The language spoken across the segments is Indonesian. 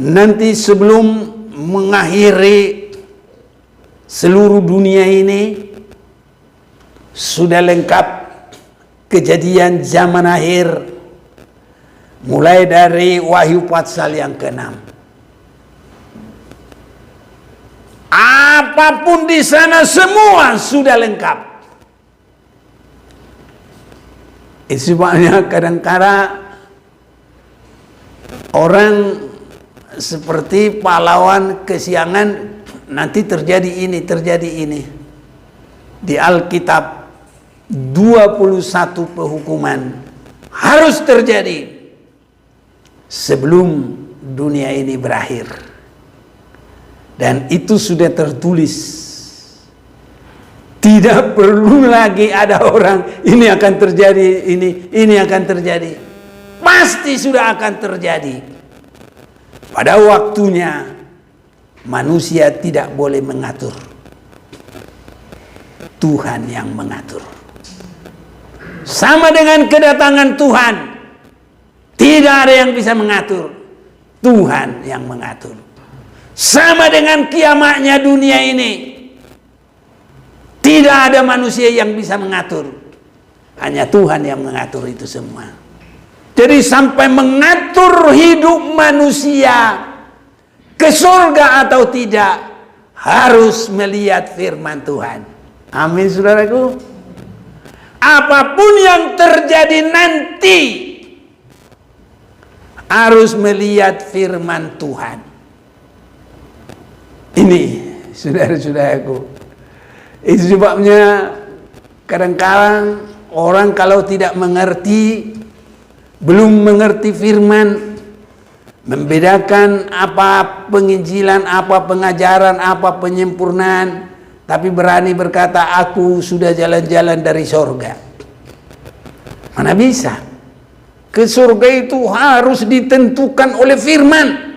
nanti sebelum mengakhiri seluruh dunia ini sudah lengkap kejadian zaman akhir, mulai dari Wahyu pasal yang ke-6. Apapun di sana semua sudah lengkap. Itu sebabnya kadang-kadang orang seperti pahlawan kesiangan, nanti terjadi ini, terjadi ini. Di Alkitab 21 penghukuman harus terjadi sebelum dunia ini berakhir. Dan itu sudah tertulis. Tidak perlu lagi ada orang ini akan terjadi, ini akan terjadi. Pasti sudah akan terjadi. Pada waktunya manusia tidak boleh mengatur. Tuhan yang mengatur. Sama dengan kedatangan Tuhan. Tidak ada yang bisa mengatur. Tuhan yang mengatur. Sama dengan kiamatnya dunia ini. Tidak ada manusia yang bisa mengatur. Hanya Tuhan yang mengatur itu semua. Jadi sampai mengatur hidup manusia ke surga atau tidak, harus melihat firman Tuhan. Amin, saudaraku. Apapun yang terjadi nanti, harus melihat firman Tuhan. Ini, saudara-saudaraku. Itu sebabnya kadang-kadang orang kalau tidak mengerti, belum mengerti firman, membedakan apa penginjilan, apa pengajaran, apa penyempurnaan, tapi berani berkata, aku sudah jalan-jalan dari surga. Mana bisa? Ke surga itu harus ditentukan oleh firman.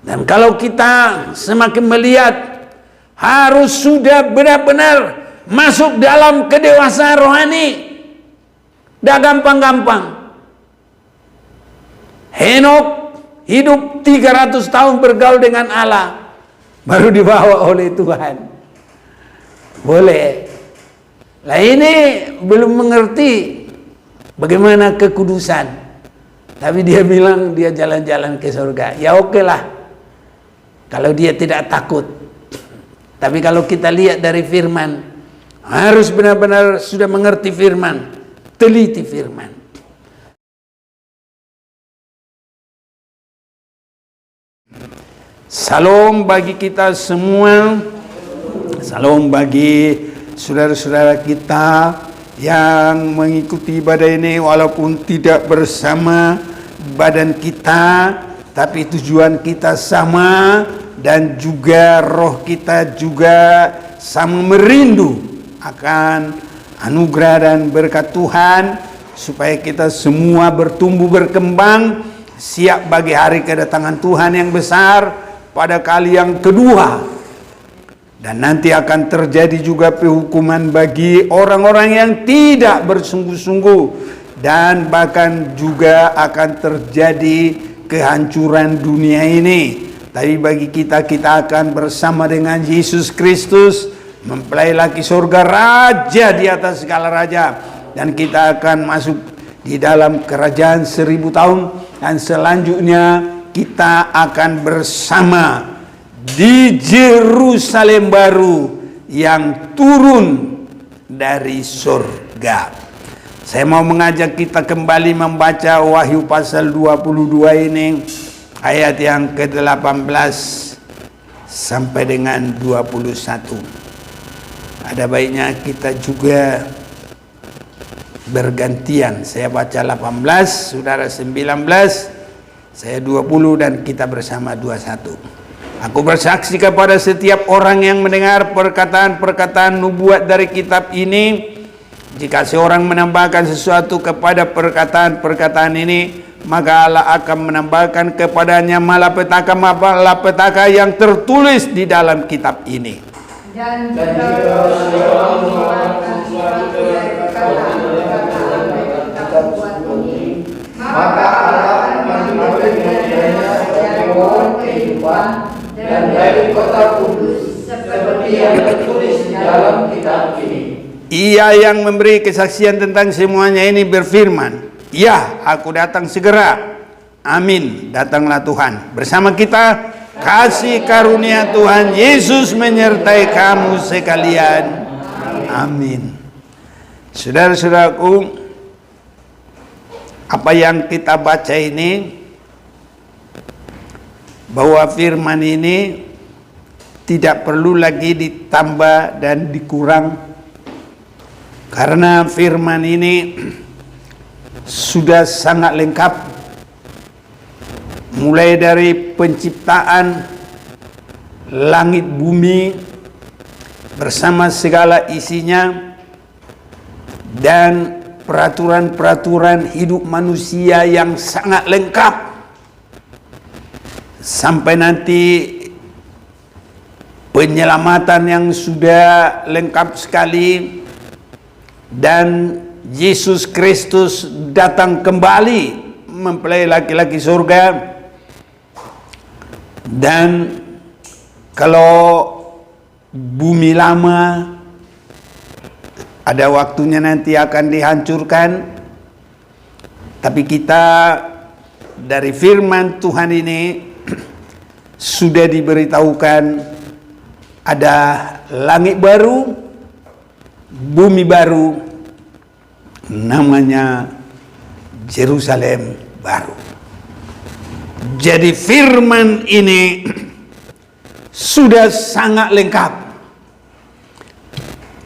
Dan kalau kita semakin melihat, harus sudah benar-benar masuk dalam kedewasaan rohani. Tidak gampang-gampang. Henok hidup 300 tahun bergaul dengan Allah, baru dibawa oleh Tuhan. Boleh. Lah ini belum mengerti bagaimana kekudusan, tapi dia bilang dia jalan-jalan ke surga. Ya oke lah, kalau dia tidak takut. Tapi kalau kita lihat dari firman, harus benar-benar sudah mengerti firman, teliti firman. Salam bagi kita semua. Salam bagi saudara-saudara kita yang mengikuti ibadah ini walaupun tidak bersama badan kita, tapi tujuan kita sama. Dan juga roh kita juga sama merindu akan anugerah dan berkat Tuhan, supaya kita semua bertumbuh berkembang, siap bagi hari kedatangan Tuhan yang besar pada kali yang kedua. Dan nanti akan terjadi juga penghukuman bagi orang-orang yang tidak bersungguh-sungguh, dan bahkan juga akan terjadi kehancuran dunia ini. Tapi bagi kita, kita akan bersama dengan Yesus Kristus mempelai laki surga, raja di atas segala raja, dan kita akan masuk di dalam kerajaan 1000 tahun, dan selanjutnya kita akan bersama di Yerusalem baru yang turun dari surga. Saya mau mengajak kita kembali membaca Wahyu pasal 22 ini, ayat yang ke-18 sampai dengan 21. Ada baiknya kita juga bergantian. Saya baca 18, saudara 19, saya 20, dan kita bersama 21. Aku bersaksi kepada setiap orang yang mendengar perkataan-perkataan nubuat dari kitab ini, jika seorang menambahkan sesuatu kepada perkataan-perkataan ini, maka Allah akan menambahkan kepadanya malapetaka yang tertulis di dalam kitab ini. Dan jika seorang menambahkan sesuatu dari perkataan-perkataan dari kitab ini, maka Allah akan menambahkannya pohon kehidupan dan dari kota kudus seperti yang tertulis di dalam kitab ini. Ia yang memberi kesaksian tentang semuanya ini berfirman, "Ya, aku datang segera. Amin, datanglah Tuhan. Bersama kita kasih karunia Tuhan Yesus menyertai kamu sekalian. Amin." Saudara-saudaraku, apa yang kita baca ini, bahwa firman ini tidak perlu lagi ditambah dan dikurang, karena firman ini sudah sangat lengkap, mulai dari penciptaan langit bumi bersama segala isinya, dan peraturan-peraturan hidup manusia yang sangat lengkap, sampai nanti penyelamatan yang sudah lengkap sekali, dan Yesus Kristus datang kembali mempelai laki-laki surga. Dan kalau bumi lama ada waktunya nanti akan dihancurkan, tapi kita dari firman Tuhan ini sudah diberitahukan ada langit baru, bumi baru, namanya Yerusalem baru. Jadi firman ini sudah sangat lengkap.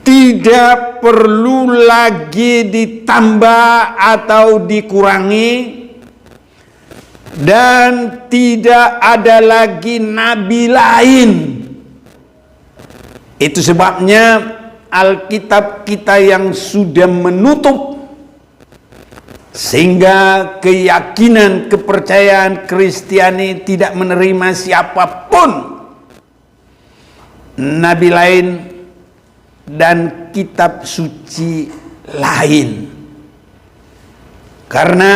Tidak perlu lagi ditambah atau dikurangi, dan tidak ada lagi nabi lain. Itu sebabnya Alkitab kita yang sudah menutup, sehingga keyakinan, kepercayaan Kristiani tidak menerima siapapun nabi lain dan kitab suci lain. Karena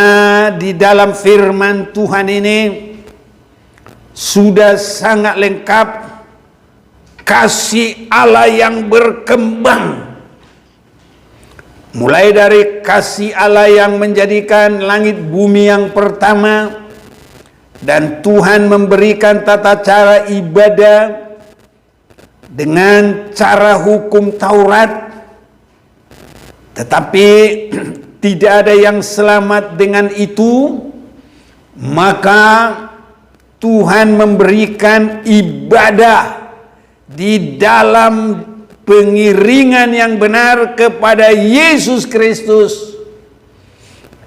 di dalam firman Tuhan ini sudah sangat lengkap kasih Allah yang berkembang. Mulai dari kasih Allah yang menjadikan langit bumi yang pertama, dan Tuhan memberikan tata cara ibadah dengan cara hukum Taurat, tetapi tidak ada yang selamat dengan itu. Maka Tuhan memberikan ibadah di dalam pengiringan yang benar kepada Yesus Kristus.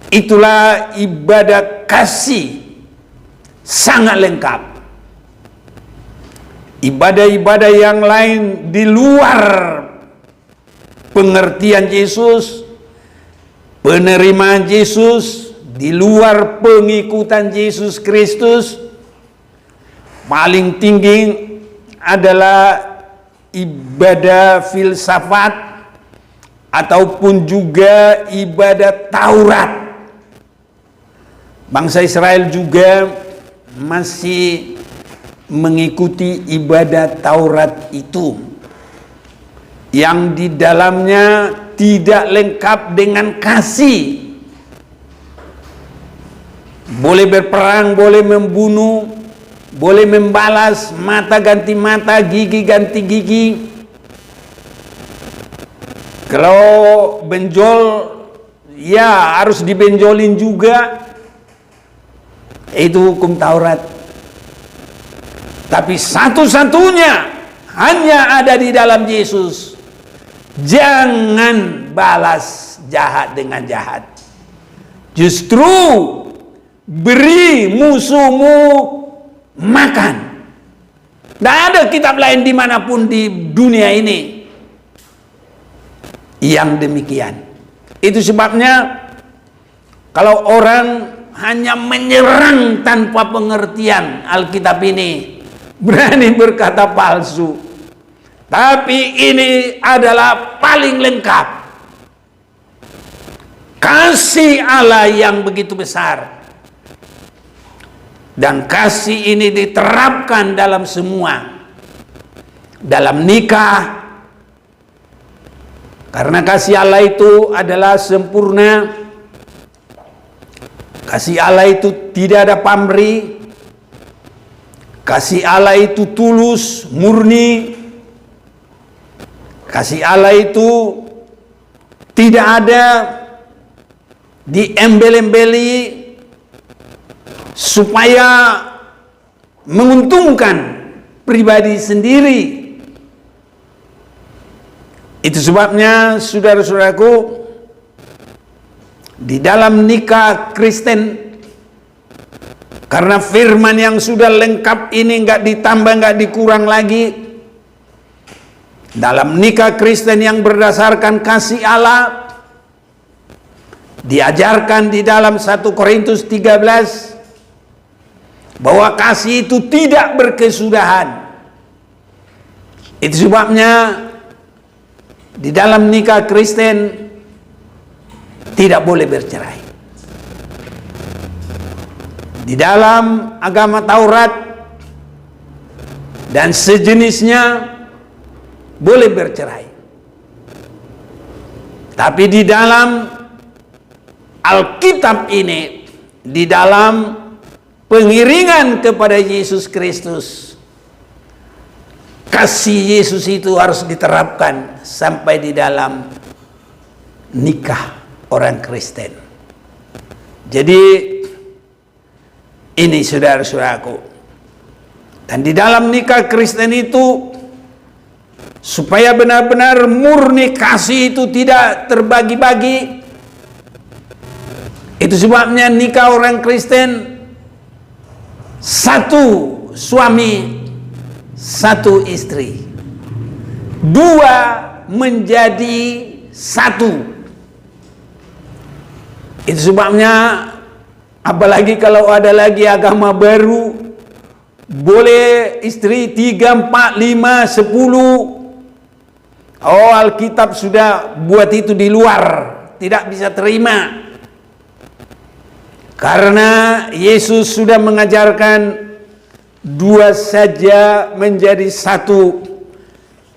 Itulah ibadah kasih, sangat lengkap. Ibadah-ibadah yang lain di luar pengertian Yesus, penerimaan Yesus, di luar pengikutan Yesus Kristus, paling tinggi adalah ibadah filsafat ataupun juga ibadah Taurat. Bangsa Israel juga masih mengikuti ibadah Taurat itu, yang di dalamnya tidak lengkap dengan kasih. Boleh berperang, boleh membunuh, boleh membalas, mata ganti mata, gigi ganti gigi. Kalau benjol, ya harus dibenjolin juga. Itu hukum Taurat. Tapi satu-satunya hanya ada di dalam Yesus. Jangan balas jahat dengan jahat. Justru beri musuhmu makan. Tidak ada kitab lain dimanapun di dunia ini yang demikian. Itu sebabnya kalau orang hanya menyerang tanpa pengertian Alkitab ini, berani berkata palsu, tapi ini adalah paling lengkap. Kasih Allah yang begitu besar, Dan kasih ini diterapkan dalam semua. Dalam nikah. Karena kasih Allah itu adalah sempurna. Kasih Allah itu tidak ada pamrih. Kasih Allah itu tulus, murni. Kasih Allah itu tidak ada diembel-embeli supaya menguntungkan pribadi sendiri. Itu sebabnya saudara-saudaraku, di dalam nikah Kristen, karena firman yang sudah lengkap ini nggak ditambah, nggak dikurang lagi. Dalam nikah Kristen yang berdasarkan kasih Allah, diajarkan di dalam 1 Korintus 13 bahwa kasih itu tidak berkesudahan. Itu sebabnya di dalam nikah Kristen tidak boleh bercerai. Di dalam agama Taurat dan sejenisnya boleh bercerai. Tapi di dalam Alkitab ini, di dalam pengiringan kepada Yesus Kristus, kasih Yesus itu harus diterapkan sampai di dalam nikah orang Kristen. Jadi ini saudara-saudaraku. Dan di dalam nikah Kristen itu, supaya benar-benar murni kasih itu tidak terbagi-bagi, itu sebabnya nikah orang Kristen satu suami, satu istri, dua menjadi satu. Itu sebabnya apalagi kalau ada lagi agama baru, boleh istri 3, 4, 5, 10. Oh, Alkitab sudah buat itu di luar, tidak bisa terima. Karena Yesus sudah mengajarkan dua saja menjadi satu.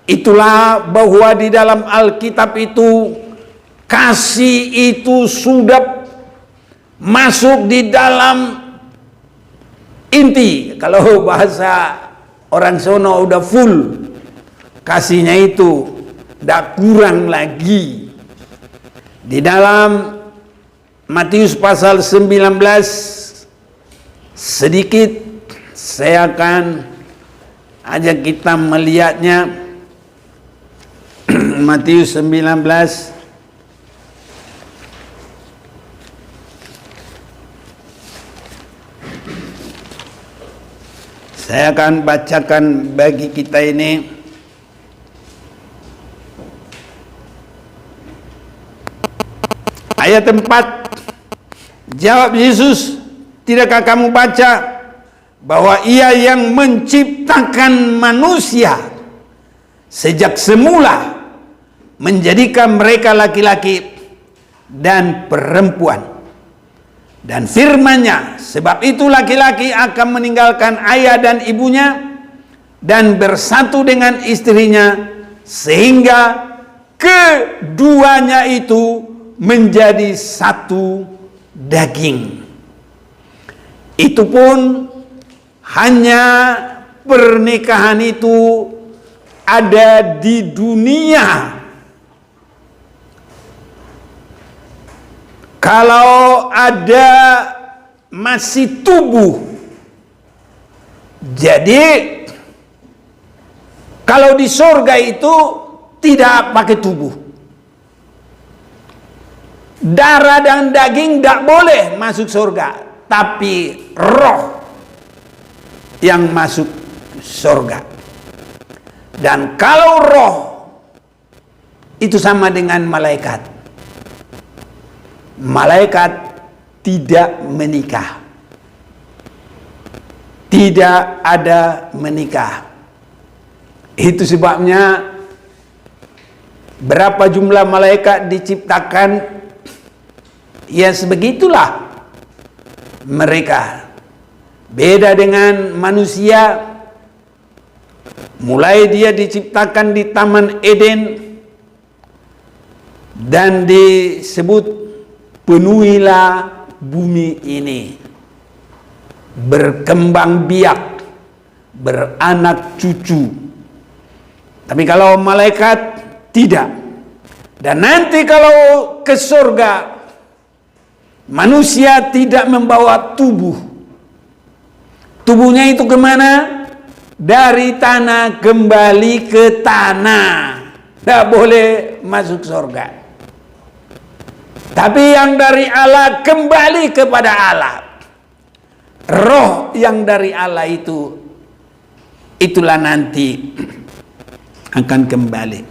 Itulah bahwa di dalam Alkitab itu kasih itu sudah masuk di dalam inti. Kalau bahasa orang sono udah full kasihnya itu, tidak kurang lagi. Di dalam Matius pasal 19, sedikit saya akan ajak kita melihatnya. Matius 19 saya akan bacakan bagi kita ini. Ayat 4, jawab Yesus, tidakkah kamu baca bahwa Ia yang menciptakan manusia sejak semula menjadikan mereka laki-laki dan perempuan, dan firman-Nya, sebab itu laki-laki akan meninggalkan ayah dan ibunya dan bersatu dengan istrinya, sehingga keduanya itu menjadi satu daging. Itu pun hanya pernikahan itu ada di dunia. Kalau ada masih tubuh. Jadi kalau di surga itu tidak pakai tubuh. Darah dan daging tidak boleh masuk surga, tapi roh yang masuk surga. Dan kalau roh itu sama dengan malaikat. Malaikat tidak menikah. Tidak ada menikah. Itu sebabnya berapa jumlah malaikat diciptakan, ya sebegitulah mereka. Beda dengan manusia, mulai dia diciptakan di Taman Eden dan disebut penuhilah bumi ini, berkembang biak, beranak cucu. Tapi kalau malaikat tidak. Dan nanti kalau ke surga, manusia tidak membawa tubuh. Tubuhnya itu kemana? Dari tanah kembali ke tanah. Tidak boleh masuk surga. Tapi yang dari Allah kembali kepada Allah. Roh yang dari Allah itu, itulah nanti akan kembali.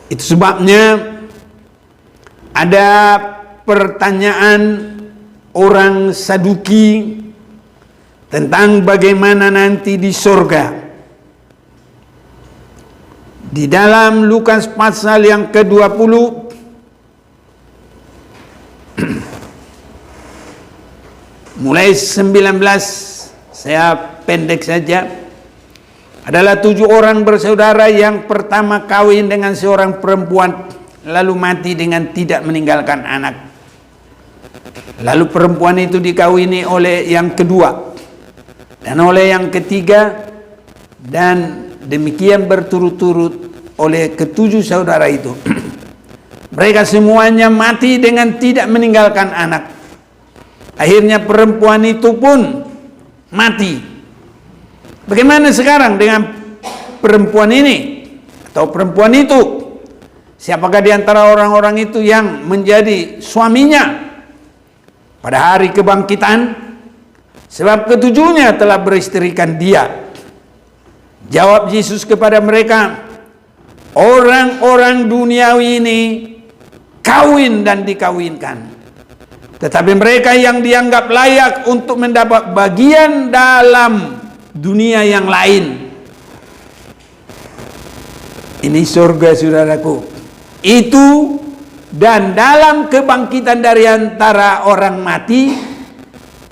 Itu sebabnya ada pertanyaan orang Saduki tentang bagaimana nanti di surga. Di dalam Lukas pasal yang ke-20 mulai 19, saya pendek saja. Adalah 7 orang bersaudara yang pertama kawin dengan seorang perempuan, lalu mati dengan tidak meninggalkan anak. Lalu perempuan itu dikawini oleh yang kedua dan oleh yang ketiga, dan demikian berturut-turut oleh ke-7 saudara itu. Mereka semuanya mati dengan tidak meninggalkan anak. Akhirnya perempuan itu pun mati. Bagaimana sekarang dengan perempuan ini atau perempuan itu? Siapakah di antara orang-orang itu yang menjadi suaminya pada hari kebangkitan? Sebab ketujuhnya telah beristrikan dia. Jawab Yesus kepada mereka, orang-orang duniawi ini kawin dan dikawinkan, tetapi mereka yang dianggap layak untuk mendapat bagian dalam dunia yang lain, ini surga saudaraku, itu dan dalam kebangkitan dari antara orang mati,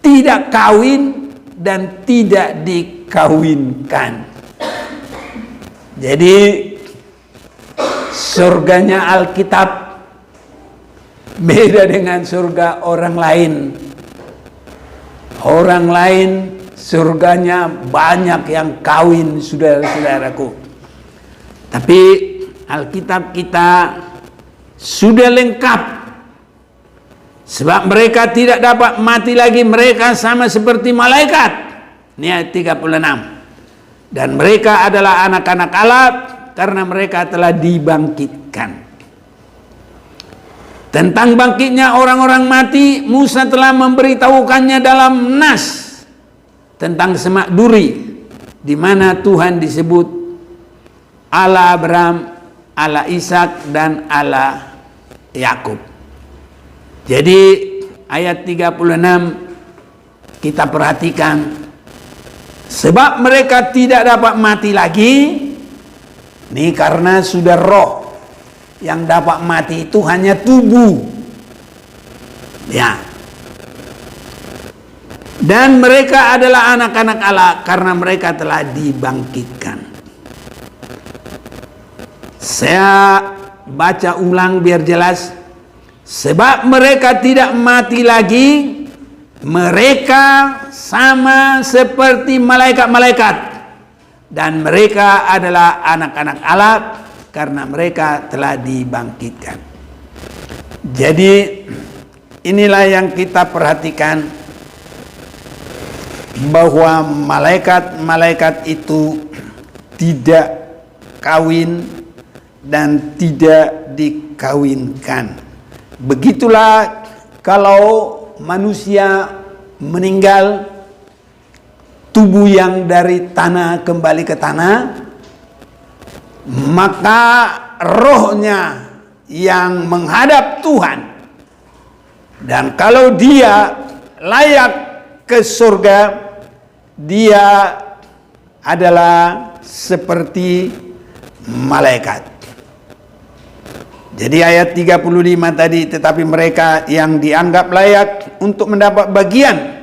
tidak kawin dan tidak dikawinkan. Jadi surganya Alkitab beda dengan surga orang lain. Orang lain surganya banyak yang kawin, saudara-saudaraku. Tapi Alkitab kita sudah lengkap. Sebab mereka tidak dapat mati lagi, mereka sama seperti malaikat. Ini ayat 36. Dan mereka adalah anak-anak Allah karena mereka telah dibangkitkan. Tentang bangkitnya orang-orang mati, Musa telah memberitahukannya dalam Nas tentang semak duri, di mana Tuhan disebut Allah Abraham, Allah Ishak, dan Allah Yakub. Jadi ayat 36 kita perhatikan, sebab mereka tidak dapat mati lagi. Ini karena sudah roh. Yang dapat mati itu hanya tubuh. Ya. Dan mereka adalah anak-anak Allah karena mereka telah dibangkitkan. Saya baca ulang biar jelas. Sebab mereka tidak mati lagi, mereka sama seperti malaikat-malaikat, dan mereka adalah anak-anak Allah karena mereka telah dibangkitkan. Jadi inilah yang kita perhatikan, bahwa malaikat-malaikat itu tidak kawin dan tidak dikawinkan. Begitulah kalau manusia meninggal, tubuh yang dari tanah kembali ke tanah, maka rohnya yang menghadap Tuhan. Dan kalau dia layak ke surga, dia adalah seperti malaikat. Jadi ayat 35 tadi, tetapi mereka yang dianggap layak untuk mendapat bagian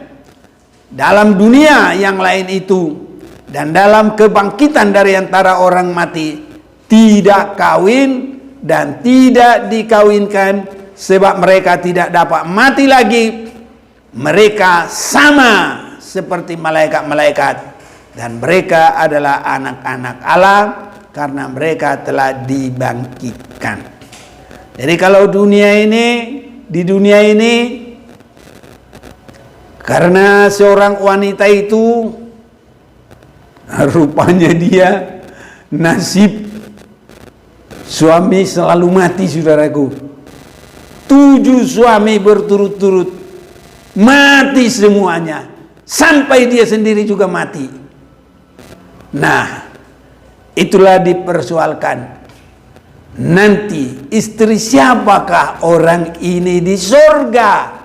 dalam dunia yang lain itu, dan dalam kebangkitan dari antara orang mati, tidak kawin dan tidak dikawinkan, sebab mereka tidak dapat mati lagi. Mereka sama seperti malaikat-malaikat, dan mereka adalah anak-anak Allah karena mereka telah dibangkitkan. Jadi kalau di dunia ini karena seorang wanita itu rupanya dia nasib suami selalu mati, saudaraku. 7 suami berturut-turut mati semuanya, sampai dia sendiri juga mati. Nah, itulah dipersoalkan. Nanti istri siapakah orang ini di sorga?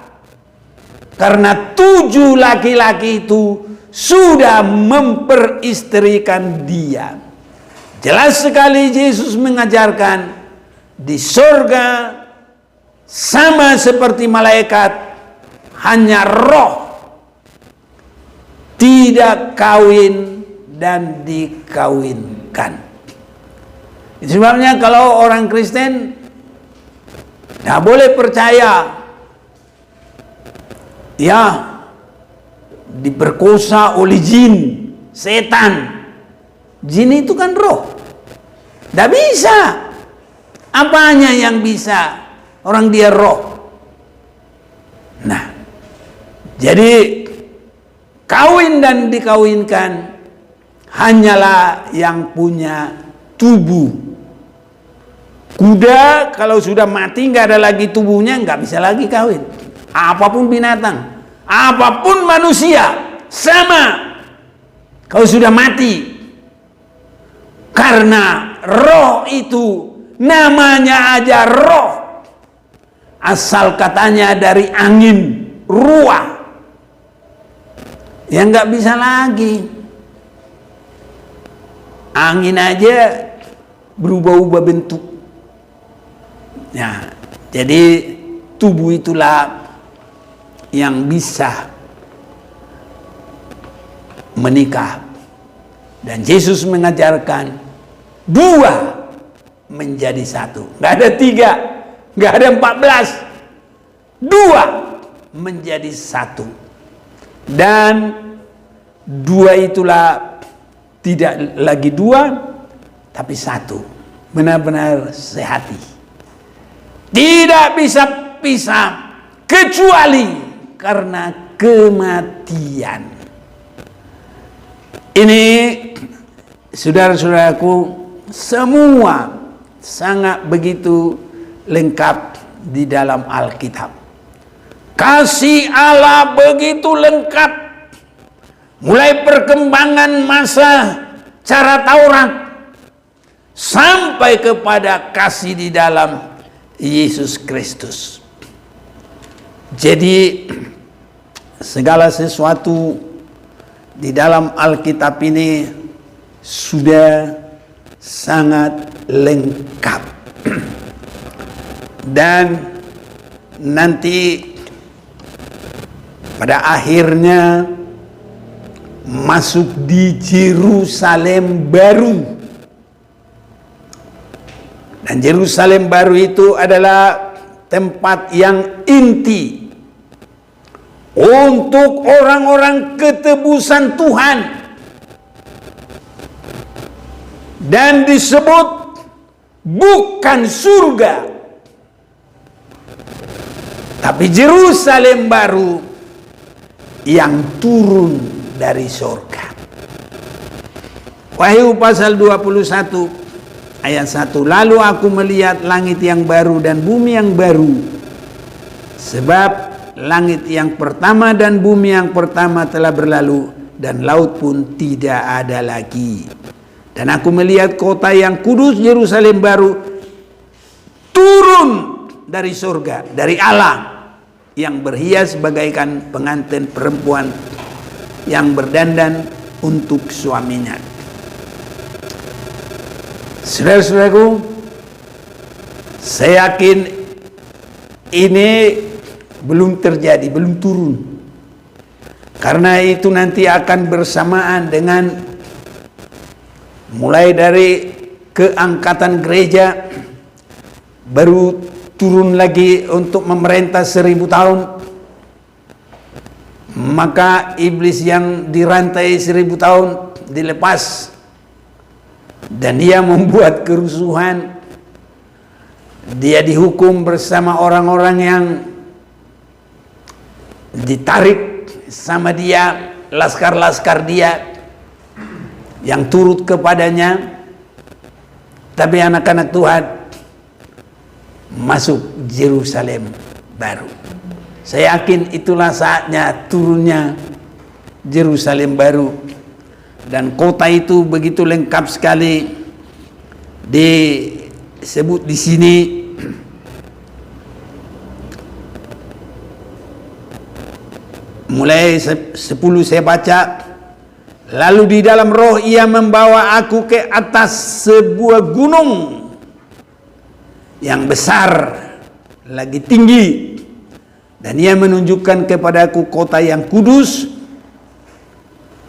Karena 7 laki-laki itu sudah memperistrikan dia. Jelas sekali Yesus mengajarkan di sorga sama seperti malaikat, hanya roh, tidak kawin dan dikawinkan. Sebabnya kalau orang Kristen tidak boleh percaya ya diperkosa oleh jin, setan. Jin itu kan roh, tidak bisa. Apanya yang bisa? Orang dia roh. Nah, jadi kawin dan dikawinkan hanyalah yang punya tubuh. Kuda kalau sudah mati nggak ada lagi tubuhnya, nggak bisa lagi kawin. Apapun binatang, apapun manusia, sama. Kalau sudah mati, karena roh itu namanya aja roh, asal katanya dari angin, ruah, yang nggak bisa lagi. Angin aja berubah-ubah bentuk. Nah, jadi tubuh itulah yang bisa menikah. Dan Yesus mengajarkan 2 menjadi 1. Nggak ada 3, nggak ada 14. 2 menjadi 1. Dan 2 itulah tidak lagi 2, tapi 1. Benar-benar sehati. Tidak bisa pisah kecuali karena kematian. Ini saudara-saudaraku, semua sangat begitu lengkap di dalam Alkitab. Kasih Allah begitu lengkap, mulai perkembangan masa cara Taurat sampai kepada kasih di dalam Yesus Kristus. Jadi segala sesuatu di dalam Alkitab ini sudah sangat lengkap. Dan nanti pada akhirnya masuk di Yerusalem baru. Dan Yerusalem baru itu adalah tempat yang inti untuk orang-orang ketebusan Tuhan. Dan disebut bukan surga, tapi Yerusalem baru yang turun dari surga. Wahyu pasal 21 ayat 1. Lalu aku melihat langit yang baru dan bumi yang baru, sebab langit yang pertama dan bumi yang pertama telah berlalu, dan laut pun tidak ada lagi. Dan aku melihat kota yang kudus Yerusalem baru turun dari surga, dari Allah, yang berhias bagaikan pengantin perempuan yang berdandan untuk suaminya. Saudara-saudaraku, saya yakin ini belum terjadi, belum turun. Karena itu nanti akan bersamaan dengan mulai dari keangkatan gereja, baru turun lagi untuk memerintah 1000 tahun. Maka iblis yang dirantai 1000 tahun dilepas, dan dia membuat kerusuhan. Dia dihukum bersama orang-orang yang ditarik sama dia, laskar-laskar dia yang turut kepadanya. Tapi anak-anak Tuhan masuk Yerusalem baru. Saya yakin itulah saatnya turunnya Yerusalem baru. Dan kota itu begitu lengkap sekali disebut di sini. Mulai 10 saya baca. Lalu di dalam roh ia membawa aku ke atas sebuah gunung yang besar, lagi tinggi. Dan ia menunjukkan kepadaku kota yang kudus,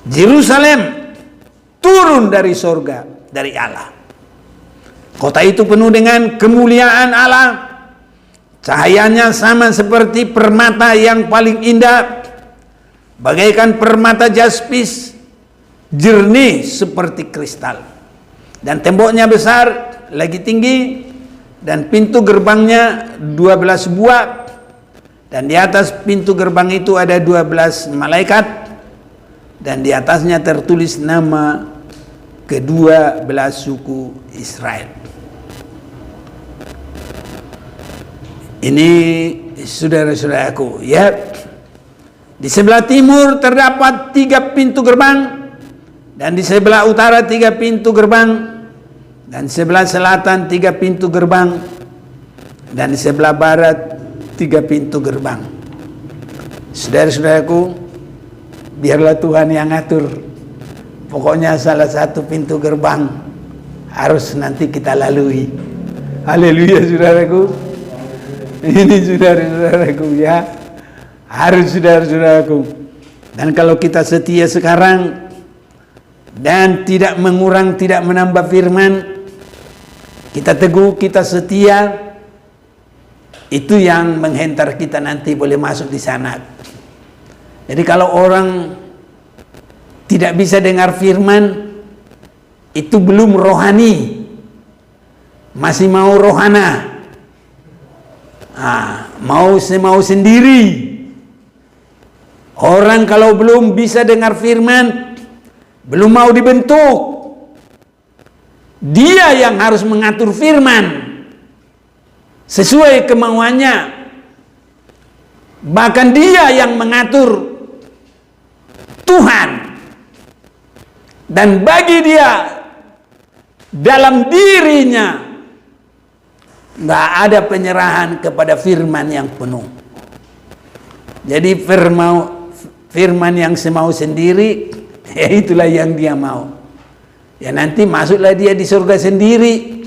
Yerusalem, turun dari sorga, dari Allah. Kota itu penuh dengan kemuliaan Allah. Cahayanya sama seperti permata yang paling indah, bagaikan permata jaspis, jernih seperti kristal. Dan temboknya besar, lagi tinggi, dan pintu gerbangnya 12 buah. Dan di atas pintu gerbang itu ada 12 malaikat, dan di atasnya tertulis nama ke-12 suku Israel. Ini saudara-saudaraku, ya. Di sebelah timur terdapat 3 pintu gerbang, dan di sebelah utara 3 pintu gerbang, dan sebelah selatan 3 pintu gerbang, dan di sebelah barat 3 pintu gerbang. Saudara-saudaraku, biarlah Tuhan yang ngatur. Pokoknya salah satu pintu gerbang harus nanti kita lalui. Haleluya, saudaraku. Ini saudara-saudaraku, ya. Harus, saudara-saudaraku. Dan kalau kita setia sekarang dan tidak mengurang, tidak menambah firman, kita teguh, kita setia, itu yang menghentar kita nanti boleh masuk di sana. Jadi kalau orang tidak bisa dengar firman, itu belum rohani, masih mau rohana, mau sendiri. Orang kalau belum bisa dengar firman, belum mau dibentuk, dia yang harus mengatur firman sesuai kemauannya. Bahkan dia yang mengatur Tuhan. Dan bagi dia, dalam dirinya nggak ada penyerahan kepada firman yang penuh. Jadi firman yang semau sendiri, ya itulah yang dia mau. Ya nanti masuklah dia di surga sendiri.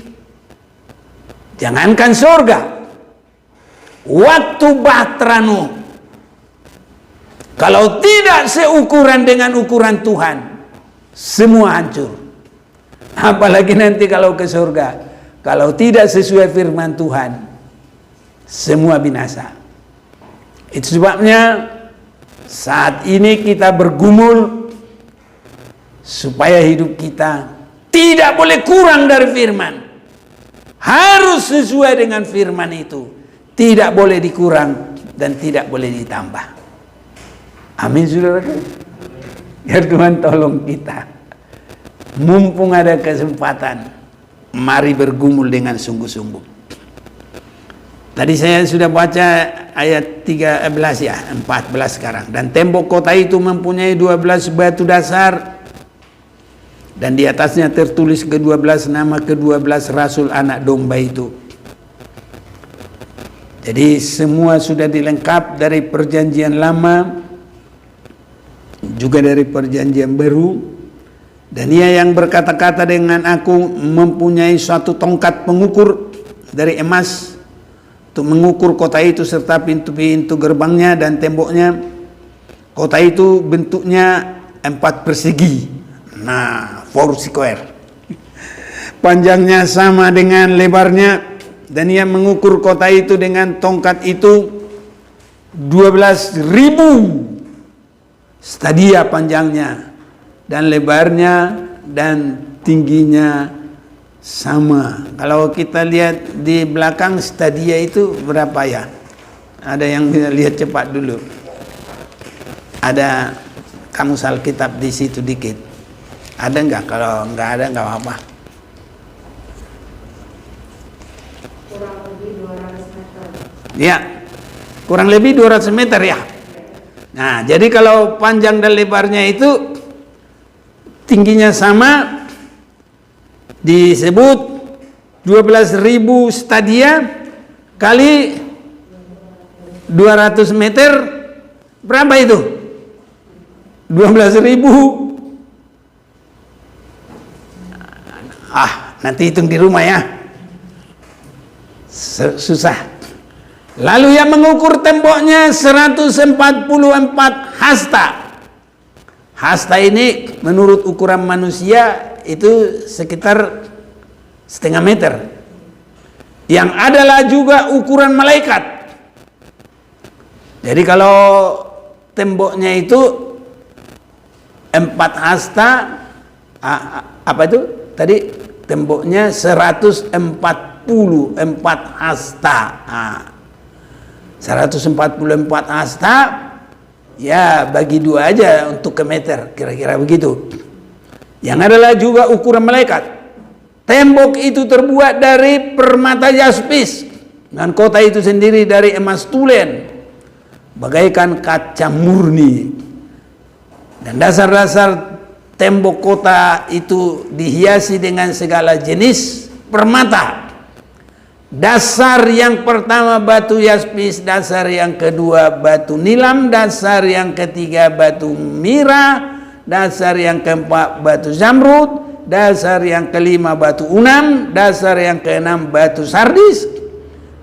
Jangankan surga, waktu bahtera Nuh, kalau tidak seukuran dengan ukuran Tuhan, semua hancur. Apalagi nanti kalau ke surga, kalau tidak sesuai firman Tuhan, semua binasa. Itu sebabnya saat ini kita bergumul supaya hidup kita tidak boleh kurang dari firman. Harus sesuai dengan firman itu. Tidak boleh dikurang dan tidak boleh ditambah. Amin, saudara. Biar Tuhan tolong kita. Mumpung ada kesempatan, mari bergumul dengan sungguh-sungguh. Tadi saya sudah baca ayat 13 ya, 14 sekarang. Dan tembok kota itu mempunyai 12 batu dasar, dan di atasnya tertulis ke-12 nama ke-12 rasul anak domba itu. Jadi semua sudah dilengkap dari perjanjian lama, juga dari perjanjian baru. Dan ia yang berkata-kata dengan aku mempunyai suatu tongkat pengukur dari emas untuk mengukur kota itu serta pintu-pintu gerbangnya dan temboknya. Kota itu bentuknya 4 persegi. Nah, 4 square. Panjangnya sama dengan lebarnya, dan ia mengukur kota itu dengan tongkat itu 12.000 stadia panjangnya, dan lebarnya dan tingginya sama. Kalau kita lihat di belakang stadia itu berapa ya? Ada yang bisa lihat cepat dulu. Ada kamus Alkitab di situ dikit. Ada enggak? Kalau enggak ada enggak apa-apa. Kurang lebih 200 meter. Ya, kurang lebih 200 meter ya. Nah, jadi kalau panjang dan lebarnya itu tingginya sama, disebut 12.000 stadia kali 200 meter, berapa itu? 12.000. Nanti hitung di rumah ya. Susah. Lalu yang mengukur temboknya 144 hasta. Hasta ini menurut ukuran manusia itu sekitar setengah meter. Yang adalah juga ukuran malaikat. Jadi kalau temboknya itu 4 hasta, apa itu? Tadi temboknya 144 hasta. 144 hasta, ya bagi 2 aja untuk ke meter, kira-kira begitu. Yang adalah juga ukuran malaikat. Tembok itu terbuat dari permata jaspis, dan kota itu sendiri dari emas tulen, bagaikan kaca murni. Dan dasar-dasar tembok kota itu dihiasi dengan segala jenis permata. Dasar yang pertama batu jaspis, dasar yang kedua batu nilam, dasar yang ketiga batu mira, dasar yang keempat batu zamrud, dasar yang kelima batu unam, dasar yang keenam batu sardis,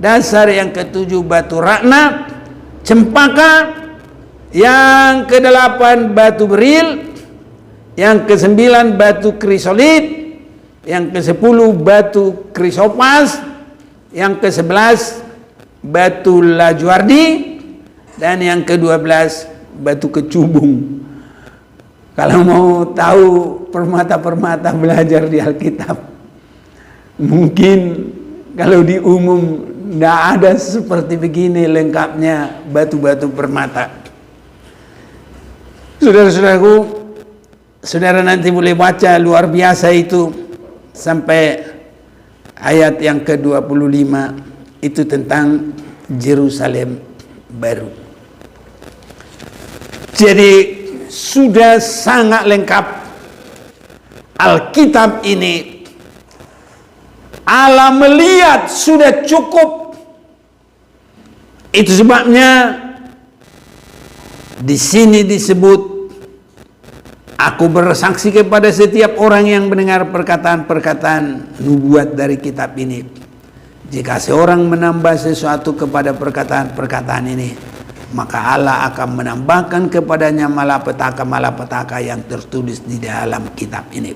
dasar yang ketujuh batu rakna, cempaka, yang kedelapan batu beril, yang kesembilan batu krisolit, yang kesepuluh batu krisopas, yang ke-11 batu lajuardi, dan yang ke-12 batu kecubung. Kalau mau tahu permata-permata belajar di Alkitab, mungkin kalau di umum tidak ada seperti begini lengkapnya batu-batu permata. Saudara-saudaraku, saudara nanti boleh baca luar biasa itu sampai ayat yang ke-25, itu tentang Yerusalem baru. Jadi sudah sangat lengkap Alkitab ini. Allah melihat sudah cukup. Itu sebabnya di sini disebut, aku bersaksi kepada setiap orang yang mendengar perkataan-perkataan nubuat dari kitab ini. Jika seorang menambah sesuatu kepada perkataan-perkataan ini, maka Allah akan menambahkan kepadanya malapetaka-malapetaka yang tertulis di dalam kitab ini.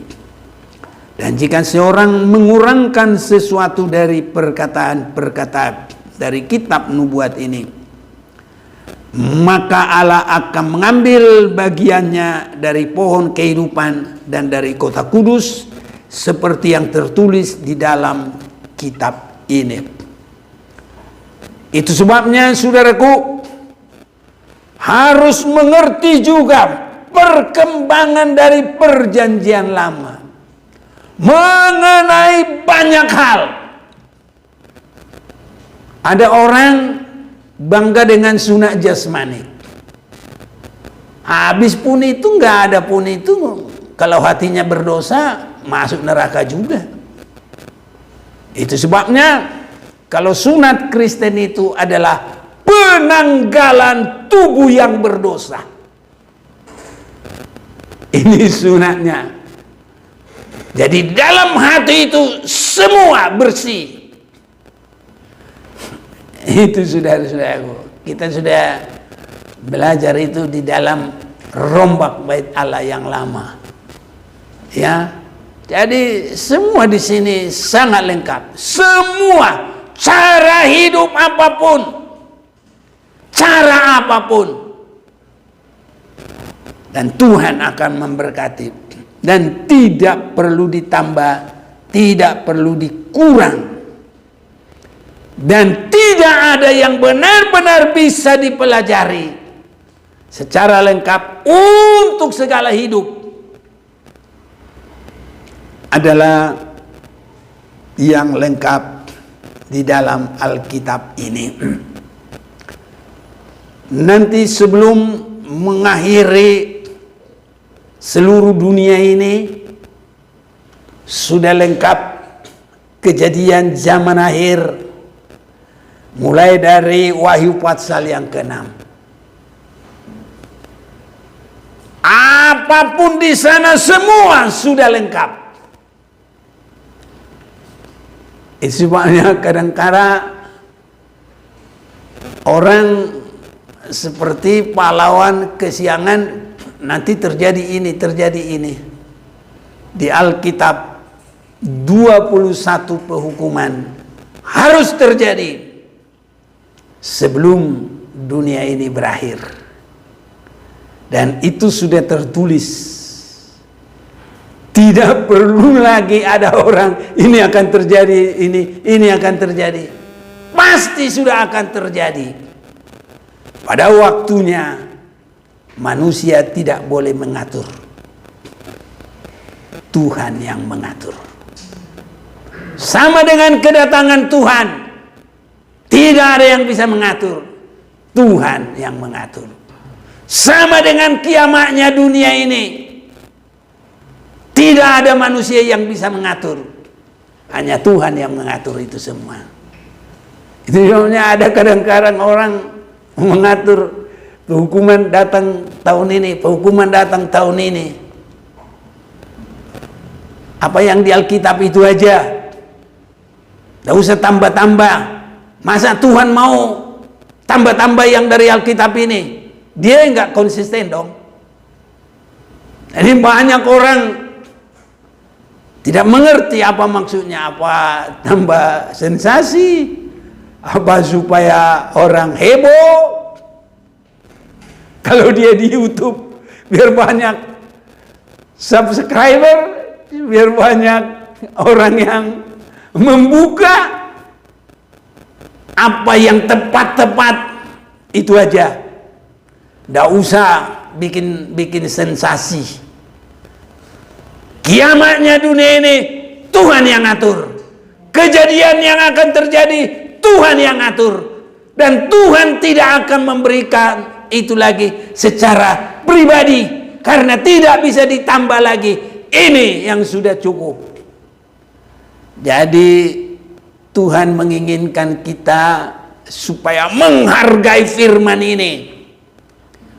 Dan jika seorang mengurangkan sesuatu dari perkataan-perkataan dari kitab nubuat ini, maka Allah akan mengambil bagiannya dari pohon kehidupan dan dari kota kudus, seperti yang tertulis di dalam kitab ini. Itu sebabnya saudaraku harus mengerti juga perkembangan dari perjanjian lama mengenai banyak hal. Ada orang bangga dengan sunat jasmani. Habis pun itu nggak ada pun itu, kalau hatinya berdosa masuk neraka juga. Itu sebabnya kalau sunat Kristen itu adalah penanggalan tubuh yang berdosa. Ini sunatnya. Jadi dalam hati itu semua bersih. Itu saudara-saudaraku, kita sudah belajar itu di dalam rombak bait Allah yang lama. Ya. Jadi semua di sini sangat lengkap. Semua cara hidup apapun, cara apapun, dan Tuhan akan memberkati. Dan tidak perlu ditambah, tidak perlu dikurang. Dan tidak ada yang benar-benar bisa dipelajari secara lengkap untuk segala hidup adalah yang lengkap di dalam Alkitab ini. Nanti sebelum mengakhiri seluruh dunia ini, sudah lengkap kejadian zaman akhir, mulai dari Wahyu pasal yang ke-6. Apapun di sana semua sudah lengkap. Sebabnya kadang-kadang orang seperti pahlawan kesiangan, nanti terjadi ini, terjadi ini. Di Alkitab 21 penghukuman harus terjadi sebelum dunia ini berakhir. Dan itu sudah tertulis. Tidak perlu lagi ada orang ini akan terjadi, ini akan terjadi. Pasti sudah akan terjadi. Pada waktunya manusia tidak boleh mengatur. Tuhan yang mengatur. Sama dengan kedatangan Tuhan, tidak ada yang bisa mengatur. Tuhan yang mengatur. Sama dengan kiamatnya dunia ini, tidak ada manusia yang bisa mengatur. Hanya Tuhan yang mengatur itu semua. Itu sebabnya ada kadang-kadang orang mengatur penghukuman datang tahun ini, penghukuman datang tahun ini. Apa yang di Alkitab itu aja. Tidak usah tambah-tambah. Masa Tuhan mau tambah-tambah yang dari Alkitab ini? Dia enggak konsisten dong. Jadi banyak orang tidak mengerti apa maksudnya, apa tambah sensasi, apa supaya orang heboh. Kalau dia di YouTube biar banyak subscriber, biar banyak orang yang membuka, apa yang tepat-tepat itu aja. Tidak usah bikin sensasi. Kiamatnya dunia ini Tuhan yang atur. Kejadian yang akan terjadi Tuhan yang atur. Dan Tuhan tidak akan memberikan itu lagi secara pribadi, karena tidak bisa ditambah lagi. Ini yang sudah cukup. Jadi Tuhan menginginkan kita supaya menghargai firman ini.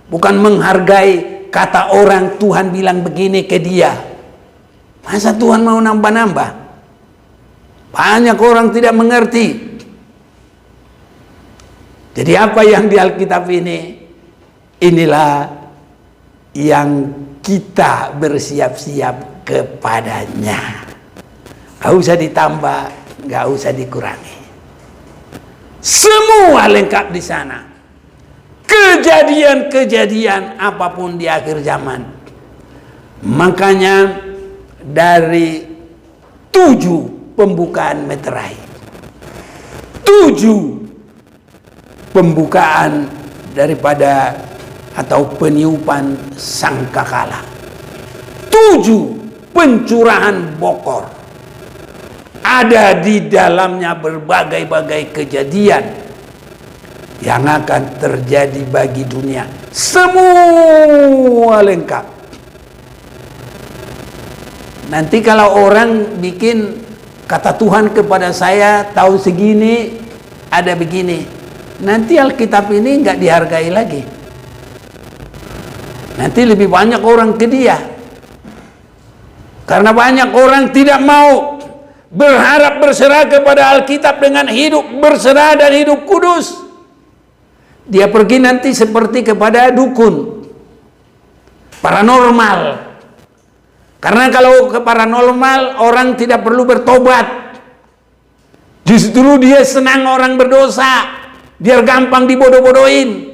Bukan menghargai kata orang Tuhan bilang begini ke dia. Masa Tuhan mau nambah-nambah? Banyak orang tidak mengerti. Jadi apa yang di Alkitab ini, inilah yang kita bersiap-siap kepadanya. Gak usah ditambah, gak usah dikurangi. Semua lengkap di sana. Kejadian-kejadian apapun di akhir zaman. Makanya dari 7 pembukaan meterai, 7 pembukaan daripada atau peniupan sangkakala, 7 pencurahan bokor. Ada di dalamnya berbagai-bagai kejadian yang akan terjadi bagi dunia. Semua lengkap. Nanti kalau orang bikin kata Tuhan kepada saya tahun segini ada begini, nanti Alkitab ini nggak dihargai lagi. Nanti lebih banyak orang ke dia, karena banyak orang tidak mau berharap berserah kepada Alkitab dengan hidup berserah dan hidup kudus. Dia pergi nanti seperti kepada dukun, paranormal. Karena kalau ke paranormal orang tidak perlu bertobat. Justru dia senang orang berdosa, biar gampang dibodoh-bodohin.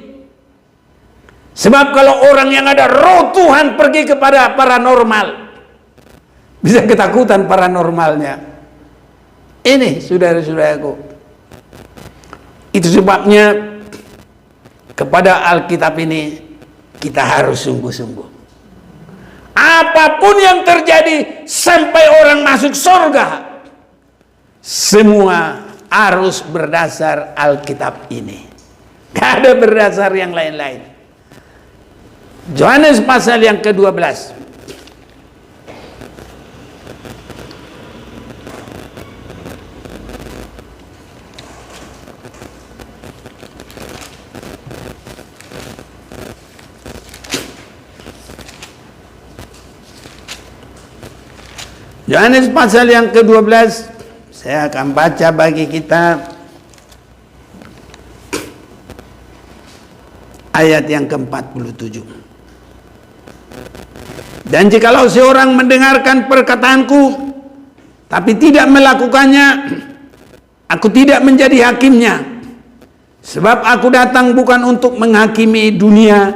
Sebab kalau orang yang ada roh Tuhan pergi kepada paranormal, bisa ketakutan paranormalnya. Ini saudara-saudaraku, itu sebabnya kepada Alkitab ini kita harus sungguh-sungguh. Apapun yang terjadi sampai orang masuk surga, semua harus berdasar Alkitab ini. Gak ada berdasar yang lain-lain. Yohanes pasal yang ke-12. Yohanes pasal yang ke-12, saya akan baca bagi kita ayat yang ke-47. Dan jikalau seorang mendengarkan perkataanku tapi tidak melakukannya, aku tidak menjadi hakimnya. Sebab aku datang bukan untuk menghakimi dunia,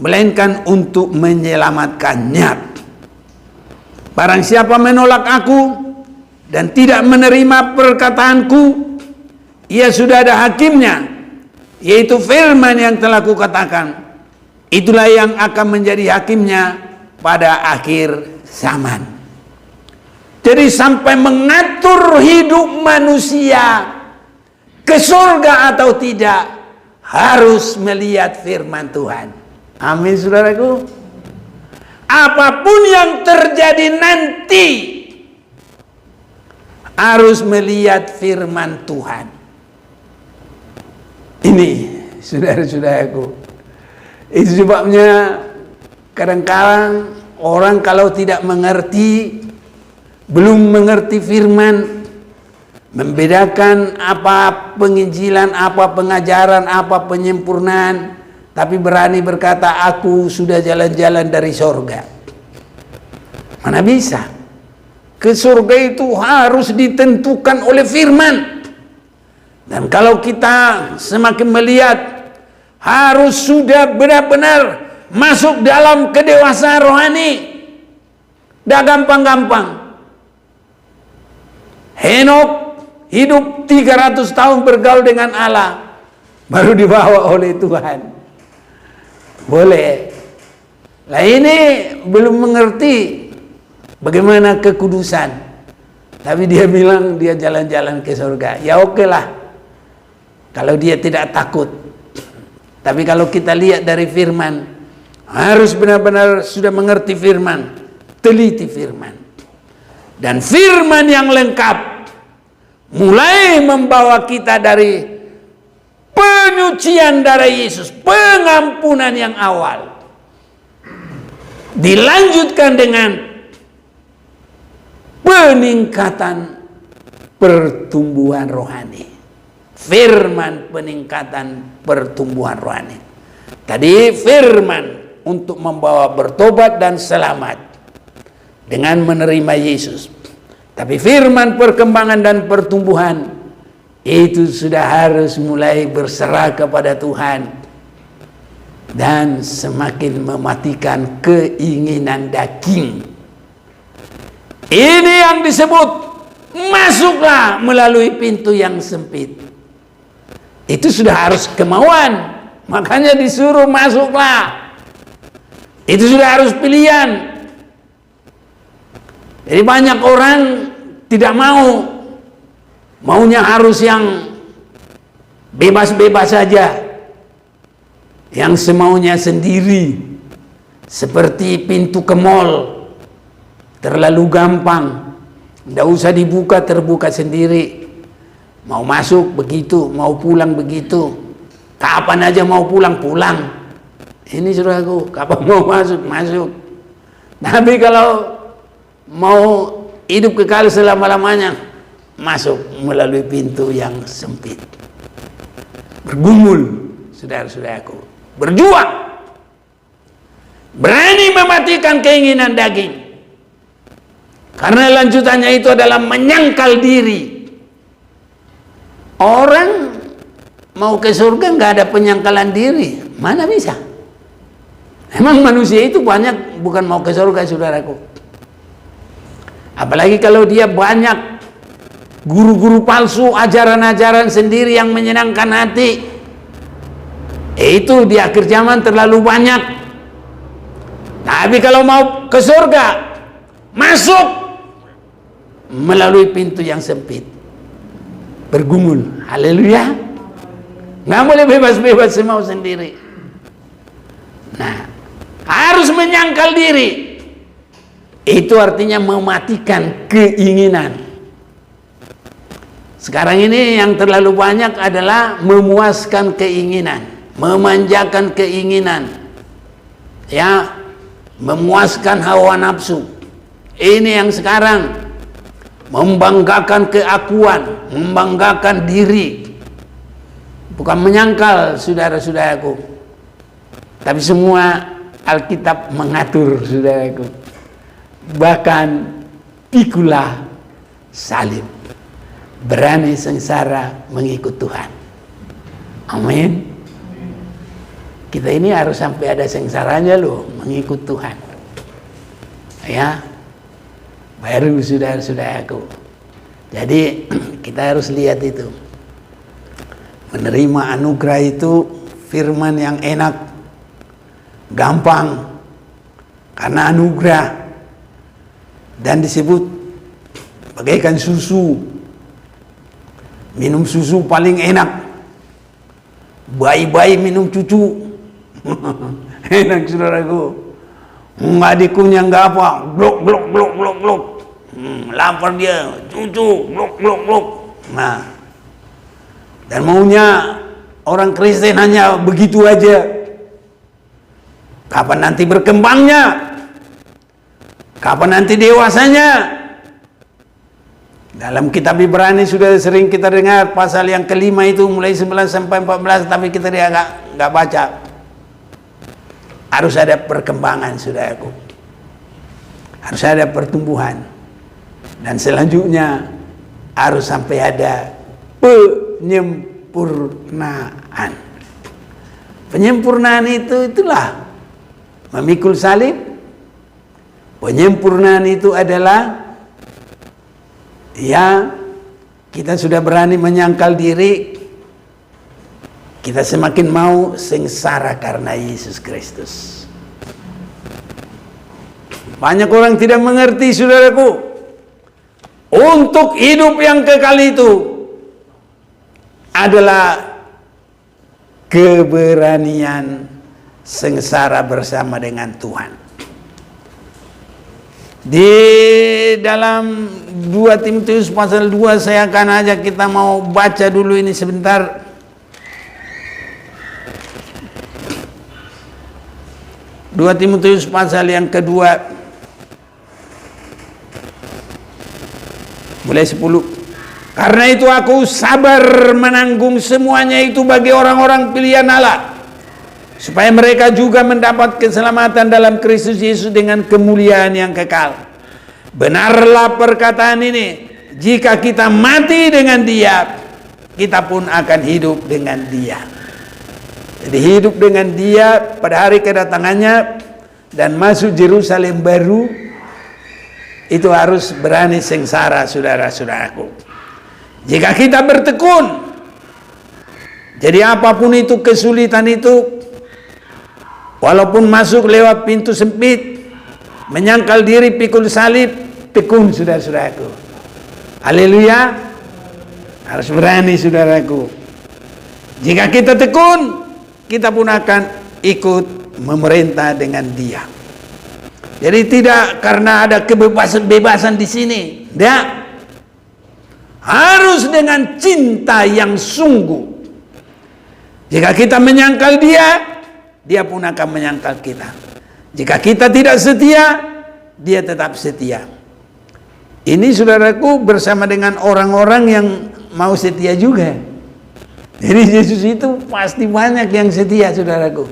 melainkan untuk menyelamatkannya. Barang siapa menolak aku dan tidak menerima perkataanku, ia sudah ada hakimnya, yaitu firman yang telah kukatakan. Itulah yang akan menjadi hakimnya pada akhir zaman. Jadi sampai mengatur hidup manusia ke surga atau tidak, harus melihat firman Tuhan. Amin, saudaraku. Apapun yang terjadi nanti, harus melihat firman Tuhan. Ini saudara-saudaraku, itu sebabnya kadang-kadang orang kalau tidak mengerti, belum mengerti firman, membedakan apa penginjilan, apa pengajaran, apa penyempurnaan, tapi berani berkata aku sudah jalan-jalan dari surga. Mana bisa? Ke surga itu harus ditentukan oleh firman. Dan kalau kita semakin melihat, harus sudah benar-benar masuk dalam kedewasaan rohani. Dah gampang-gampang. Henok hidup 300 tahun bergaul dengan Allah, baru dibawa oleh Tuhan. Boleh. Lah ini belum mengerti bagaimana kekudusan, tapi dia bilang dia jalan-jalan ke surga. Ya oke lah, kalau dia tidak takut. Tapi kalau kita lihat dari firman, harus benar-benar sudah mengerti firman, teliti firman. Dan firman yang lengkap mulai membawa kita dari penyucian darah Yesus, pengampunan yang awal, dilanjutkan dengan peningkatan pertumbuhan rohani. Firman peningkatan pertumbuhan rohani. Tadi firman untuk membawa bertobat dan selamat dengan menerima Yesus. Tapi firman perkembangan dan pertumbuhan itu sudah harus mulai berserah kepada Tuhan dan semakin mematikan keinginan daging. Ini yang disebut masuklah melalui pintu yang sempit. Itu sudah harus kemauan, makanya disuruh masuklah. Itu sudah harus pilihan. Jadi banyak orang tidak mau, maunya harus yang bebas-bebas saja, yang semaunya sendiri, seperti pintu ke mall, terlalu gampang, tidak usah dibuka, terbuka sendiri. Mau masuk begitu, mau pulang begitu, kapan aja mau pulang, pulang. Ini saudaraku, kapan mau masuk, masuk. Tapi kalau mau hidup kekal selama-lamanya, masuk melalui pintu yang sempit. Bergumul saudara-saudaraku. Berjuang. Berani mematikan keinginan daging. Karena lanjutannya itu adalah menyangkal diri. Orang mau ke surga nggak ada penyangkalan diri. Mana bisa? Emang manusia itu banyak bukan mau ke surga, saudaraku. Apalagi kalau dia banyak guru-guru palsu, ajaran-ajaran sendiri yang menyenangkan hati. Itu di akhir zaman terlalu banyak. Tapi kalau mau ke surga, masuk melalui pintu yang sempit. Bergumul. Haleluya. Nggak boleh bebas-bebas semau sendiri. Nah, harus menyangkal diri. Itu artinya mematikan keinginan. Sekarang ini yang terlalu banyak adalah memuaskan keinginan, memanjakan keinginan, ya, memuaskan hawa nafsu. Ini yang sekarang membanggakan keakuan, membanggakan diri. Bukan menyangkal, saudara-saudaraku. Tapi semua Alkitab mengatur, saudaraku. Bahkan pikulah salib. Berani sengsara mengikut Tuhan. Amin. Kita ini harus sampai ada sengsaranya loh, mengikut Tuhan. Ya. Baru saudara-saudaraku. Jadi kita harus lihat itu. Menerima anugerah itu firman yang enak, gampang, karena anugerah, dan disebut bagaikan susu. Minum susu paling enak. Bayi-bayi minum cucu. Enak, saudaraku. Nggak dikunyah nggak apa, blok blok blok blok blok. Lapar dia, cucu, blok blok blok. Nah, dan maunya orang Kristen hanya begitu aja. Kapan nanti berkembangnya? Kapan nanti dewasanya? Dalam kitab Ibrani sudah sering kita dengar pasal yang kelima itu mulai 9 sampai 14, tapi kita nggak baca. Harus ada perkembangan, saudaraku. Harus ada pertumbuhan. Dan selanjutnya harus sampai ada penyempurnaan. Penyempurnaan itulah memikul salib. Penyempurnaan itu adalah ya, kita sudah berani menyangkal diri. Kita semakin mau sengsara karena Yesus Kristus. Banyak orang tidak mengerti, saudaraku. Untuk hidup yang kekal itu adalah keberanian sengsara bersama dengan Tuhan. Di dalam 2 Timotius pasal 2 saya akan ajak kita mau baca dulu ini sebentar. 2 Timotius pasal yang kedua mulai 10. Karena itu aku sabar menanggung semuanya itu bagi orang-orang pilihan Allah, supaya mereka juga mendapat keselamatan dalam Kristus Yesus dengan kemuliaan yang kekal. Benarlah perkataan ini, jika kita mati dengan Dia, kita pun akan hidup dengan Dia. Jadi hidup dengan Dia pada hari kedatangannya dan masuk Yerusalem baru, itu harus berani sengsara, saudara-saudaraku. Jika kita bertekun, jadi apapun itu kesulitan itu, walaupun masuk lewat pintu sempit, menyangkal diri, pikul salib, tekun, saudara-saudaraku. Haleluya. Harus berani, saudaraku. Jika kita tekun, kita pun akan ikut memerintah dengan Dia. Jadi tidak karena ada kebebasan di sini. Tidak. Harus dengan cinta yang sungguh. Jika kita menyangkal Dia, Dia pun akan menyangkal kita. Jika kita tidak setia, Dia tetap setia. Ini, saudaraku, bersama dengan orang-orang yang mau setia juga. Jadi Yesus itu pasti banyak yang setia, saudaraku.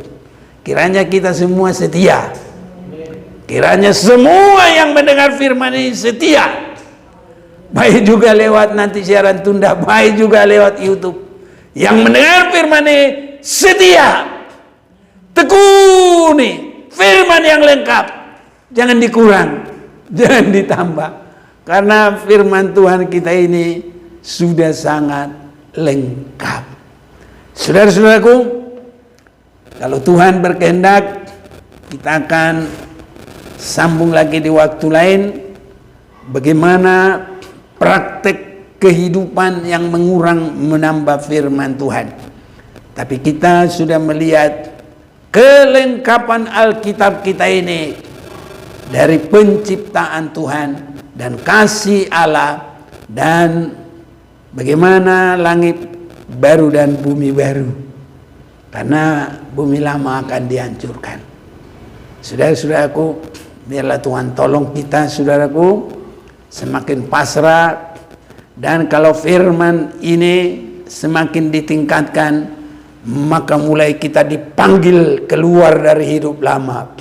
Kiranya kita semua setia. Kiranya semua yang mendengar firman ini setia. Baik juga lewat nanti siaran tunda, baik juga lewat YouTube. Yang mendengar firman ini setia. Tekuni firman yang lengkap. Jangan dikurang, jangan ditambah. Karena firman Tuhan kita ini sudah sangat lengkap. Saudara-saudaraku, kalau Tuhan berkehendak, kita akan sambung lagi di waktu lain. Bagaimana praktek kehidupan yang mengurang menambah firman Tuhan. Tapi kita sudah melihat kelengkapan Alkitab kita ini dari penciptaan Tuhan dan kasih Allah, dan bagaimana langit baru dan bumi baru, karena bumi lama akan dihancurkan. Saudara-saudaraku, biarlah Tuhan tolong kita, saudaraku, semakin pasrah. Dan kalau firman ini semakin ditingkatkan, maka mulai kita dipanggil keluar dari hidup lama,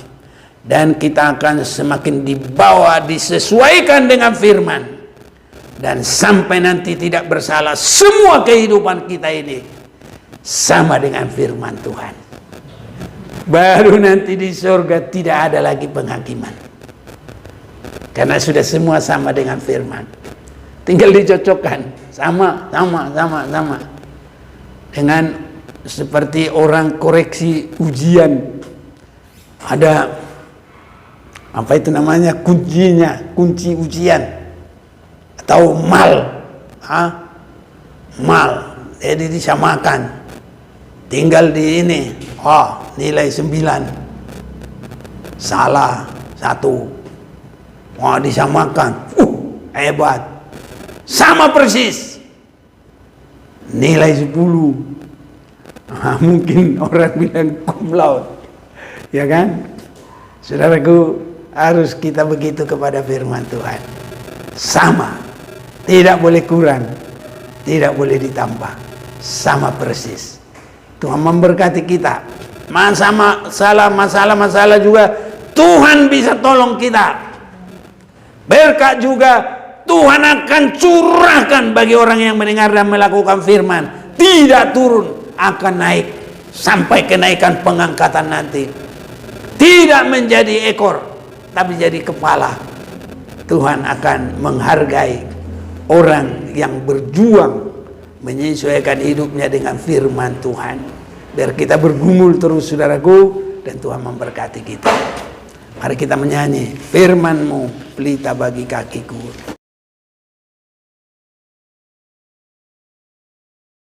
dan kita akan semakin dibawa, disesuaikan dengan firman. Dan sampai nanti tidak bersalah, semua kehidupan kita ini sama dengan firman Tuhan. Baru nanti di surga tidak ada lagi penghakiman, karena sudah semua sama dengan firman. Tinggal dicocokkan, sama. Dengan seperti orang koreksi ujian, ada apa itu namanya, kunci ujian. Atau mal, jadi disamakan, tinggal di ini, nilai 9, salah 1, disamakan, hebat, sama persis, nilai 10, mungkin orang bilang cum laude, ya kan? Saudaraku, harus kita begitu kepada firman Tuhan, sama. Tidak boleh kurang, tidak boleh ditambah, sama persis. Tuhan memberkati kita. Masalah juga Tuhan bisa tolong kita. Berkat juga Tuhan akan curahkan bagi orang yang mendengar dan melakukan firman. Tidak turun, akan naik sampai kenaikan pengangkatan nanti. Tidak menjadi ekor, tapi jadi kepala. Tuhan akan menghargai orang yang berjuang menyesuaikan hidupnya dengan firman Tuhan. Biar kita bergumul terus, saudaraku, dan Tuhan memberkati kita. Mari kita menyanyi, firman-Mu pelita bagi kakiku.